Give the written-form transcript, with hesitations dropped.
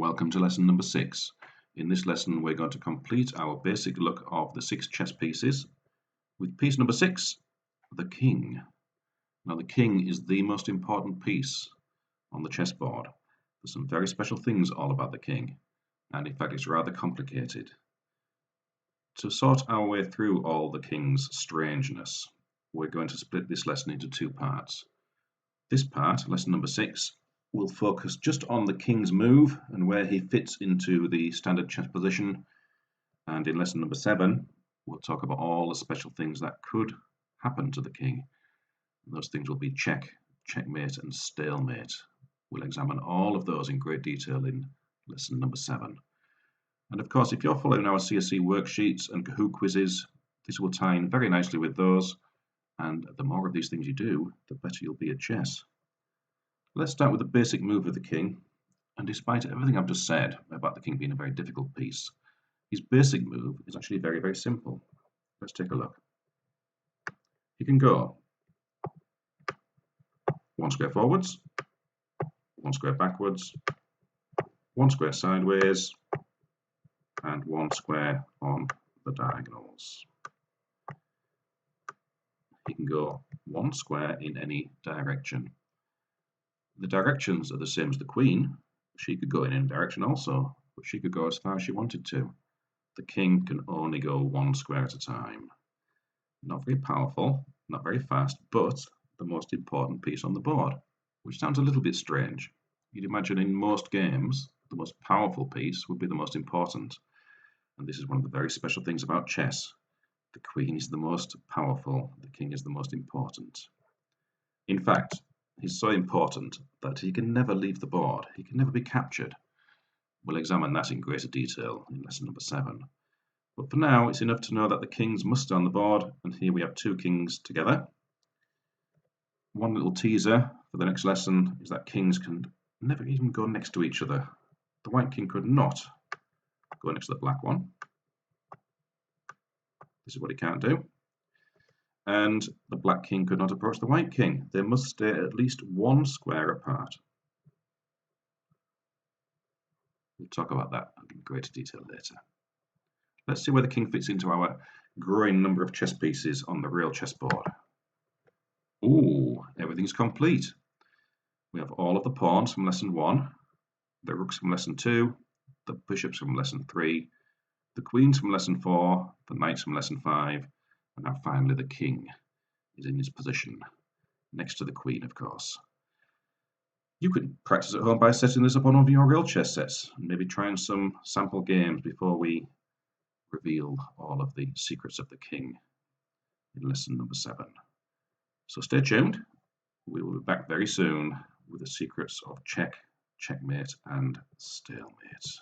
Welcome to lesson number 6. In this lesson we're going to complete our basic look of the 6 chess pieces with piece number 6, the king. Now the king is the most important piece on the chessboard. There's some very special things all about the king, and in fact it's rather complicated. To sort our way through all the king's strangeness, we're going to split this lesson into 2 parts. This part, lesson number 6, will focus just on the king's move and where he fits into the standard chess position, and in lesson number 7 we'll talk about all the special things that could happen to the king. Those things will be check, checkmate and stalemate. We'll examine all of those in great detail in lesson number 7. And of course, if you're following our CSC worksheets and Kahoot quizzes, this will tie in very nicely with those, and the more of these things you do, the better you'll be at chess. Let's start with the basic move of the king, and despite everything I've just said about the king being a very difficult piece, his basic move is actually very, very simple. Let's take a look. He can go 1 square forwards, 1 square backwards, 1 square sideways, and 1 square on the diagonals. He can go 1 square in any direction. The directions are the same as the queen. She could go in any direction also, but she could go as far as she wanted to. The king can only go 1 square at a time. Not very powerful, not very fast, but the most important piece on the board, which sounds a little bit strange. You'd imagine in most games, the most powerful piece would be the most important. And this is one of the very special things about chess. The queen is the most powerful, the king is the most important. In fact, he's so important that he can never leave the board. He can never be captured. We'll examine that in greater detail in lesson number 7. But for now, it's enough to know that the kings must stay on the board, and here we have 2 kings together. One little teaser for the next lesson is that kings can never even go next to each other. The white king could not go next to the black one. This is what he can't do. And the black king could not approach the white king. They must stay at least 1 square apart. We'll talk about that in greater detail later. Let's see where the king fits into our growing number of chess pieces on the real chessboard. Ooh, everything's complete. We have all of the pawns from lesson 1, the rooks from lesson 2, the bishops from lesson 3, the queens from lesson 4, the knights from lesson 5, and now finally the king is in his position, next to the queen, of course. You could practice at home by setting this up on one of your real chess sets, and maybe trying some sample games before we reveal all of the secrets of the king in lesson number 7. So stay tuned. We will be back very soon with the secrets of check, checkmate, and stalemate.